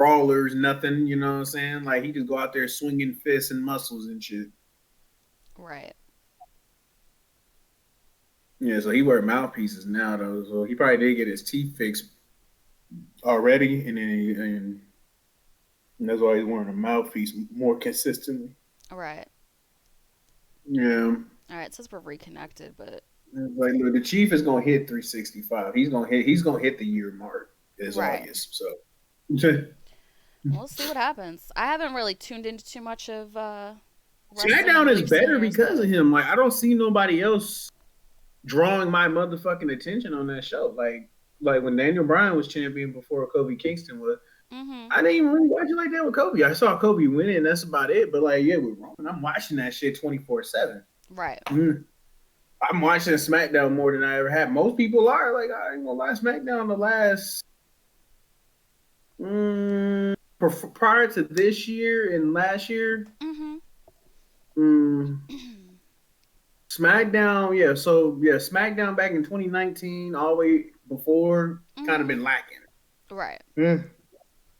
brawlers, nothing. You know what I'm saying? Like he just go out there swinging fists and muscles and shit. Right. Yeah, so he wear mouthpieces now though. So he probably did get his teeth fixed already, and that's why he's wearing a mouthpiece more consistently. Right. Yeah. All right. It says we're reconnected, but Like look, the Chief is gonna hit 365. He's gonna hit the year mark this right. August. So We'll see what happens. I haven't really tuned into too much of wrestling in SmackDown is recent better years, because of but him. Like I don't see nobody else drawing my motherfucking attention on that show. Like when Daniel Bryan was champion before Kobe Kingston was. mm-hmm. I didn't even really watch it like that with Kobe. I saw Kobe win, and that's about it. But like, yeah, with Roman, I'm watching that shit 24/7. Right. I'm watching SmackDown more than I ever have. Most people are like, I ain't gonna lie, SmackDown the last prior to this year and last year. Mm-hmm. Mm, SmackDown, yeah. So yeah, SmackDown back in 2019, all the way before, kind of mm-hmm. been lacking. Right.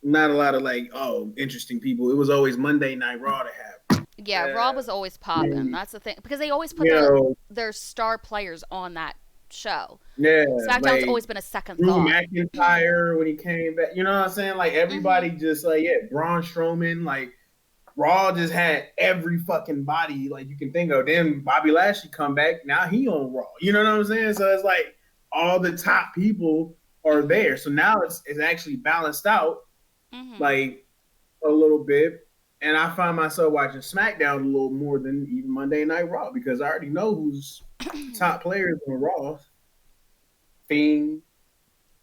Not a lot of like, oh, interesting people. It was always Monday Night Raw to have. Yeah, Raw was always popping. You That's the thing because they always put know, their star players on that show. yeah, SmackDown's like always been a second Drew thought. McIntyre when he came back. You know what I'm saying? Like Mm-hmm. everybody just like, yeah, Braun Strowman, like Raw just had every fucking body like you can think of. Then Bobby Lashley come back, now he on Raw. You know what I'm saying? So it's like all the top people are Mm-hmm. there. So now it's actually balanced out Mm-hmm. like a little bit. And I find myself watching SmackDown a little more than even Monday Night Raw because I already know who's top players on Raw. Fiend,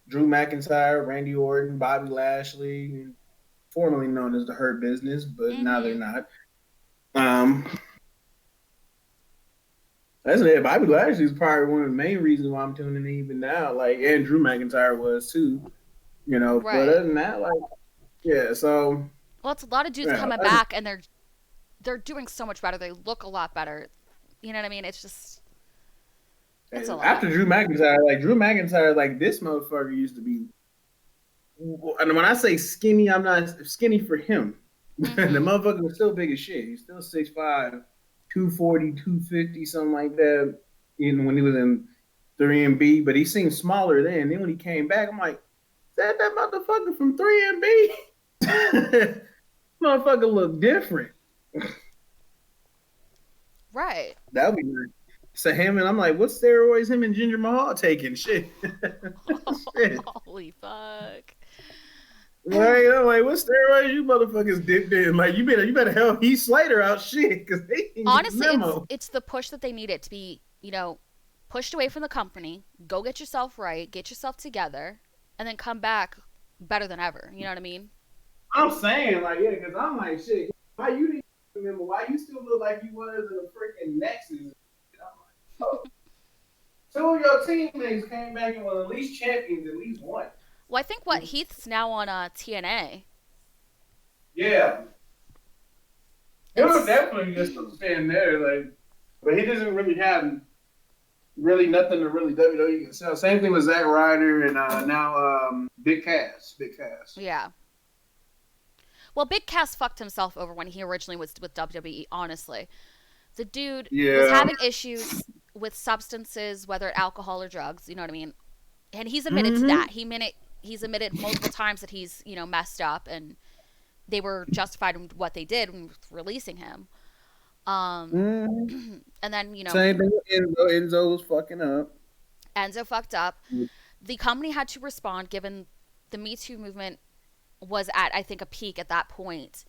Drew McIntyre, Randy Orton, Bobby Lashley, formerly known as the Hurt Business, but now they're mm-hmm. not. Um, that's it. Bobby Lashley is probably one of the main reasons why I'm tuning in even now. Like, and Drew McIntyre was too, you know. But Right. other than that, like, yeah. So, Well, it's a lot of dudes yeah. coming back, and they're doing so much better. They look a lot better. You know what I mean? It's just it's a And lot. after Drew McIntyre, like this motherfucker used to be. And when I say skinny, I'm not skinny for him. The Mm-hmm. motherfucker was still big as shit. He's still 6'5", 240, 250, something like that. You know, when he was in 3MB, but he seemed smaller then. Then when he came back, I'm like, is that motherfucker from 3MB? Motherfucker look different. Right. That would be weird. So him and I'm like, what steroids him and Ginger Mahal taking? Shit. Shit. Holy fuck. Right? I'm like, what steroids you motherfuckers dipped in? Like, you better help Heath Slater out, shit, because they didn't get the Honestly, memo. it's the push that they needed to be, pushed away from the company. Go get yourself right, get yourself together, and then come back better than ever. You know what I mean? I'm saying, like, yeah, because I'm like, shit, why you didn't remember? Why you still look like you was in a freaking Nexus? I'm like, oh, two of your teammates came back and were at least champions, at least one. Well, I think what Heath's now on TNA. Yeah, it was It's definitely just a spin there, like, but he doesn't really have really nothing to really WWE can sell. Same thing with Zack Ryder and now Big Cass. Big Cass. yeah. Well, Big Cass fucked himself over when he originally was with WWE. Honestly, the dude was Yeah. having issues with substances, whether alcohol or drugs. You know what I mean? And he's admitted to Mm-hmm. that. He's admitted multiple times that he's messed up, and they were justified in what they did in releasing him. Mm-hmm. And then Same thing with Enzo. Enzo was fucking up. Enzo fucked up. The company had to respond, given the Me Too movement was at, I think, a peak at that point,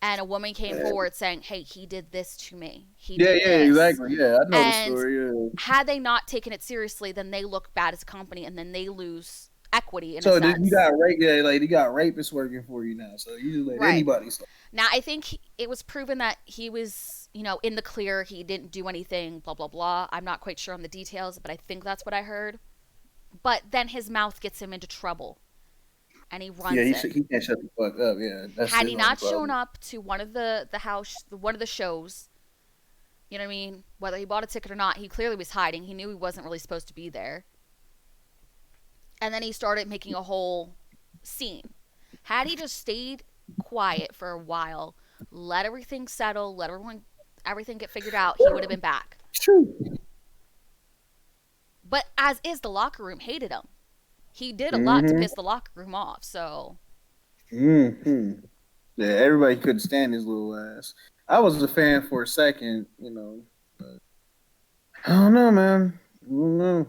and a woman came forward saying, "Hey, he did this to me. He Yeah, did yeah, this." exactly. Yeah, I know the And story. Yeah. had they not taken it seriously, then they look bad as a company, and then they lose equity in a So then you sense. got rape. Yeah, like you got rapists working for you now. So you just let Right. anybody start. Now, I think it was proven that he was, in the clear. He didn't do anything, blah, blah, blah. I'm not quite sure on the details, but I think that's what I heard. But then his mouth gets him into trouble, and he Yeah, runs it. he can't shut the fuck up. Yeah, that's Had his he only not shown problem. up to one of the shows, you know what I mean? Whether he bought a ticket or not, he clearly was hiding. He knew he wasn't really supposed to be there. And then he started making a whole scene. Had he just stayed quiet for a while, let everything settle, let everything get figured out, he would have been back. True. But as is, the locker room hated him. He did a lot to Mm-hmm. piss the locker room off. So Mm-hmm. Yeah, everybody couldn't stand his little ass. I was a fan for a second, but I don't know, man. I don't know.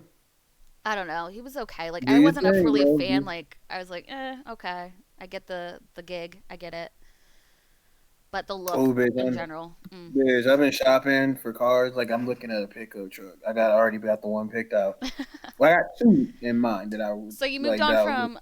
I don't know. He was okay. Like Do I your wasn't thing, really a bro. fan. Like I was like, okay. I get the gig. I get it. But the look Oh, bitch, in general, bitch, I've been shopping for cars. Like I'm looking at a pickup truck. I already got the one picked out. Well, I got two in mind that I would So you moved like on that. I would, from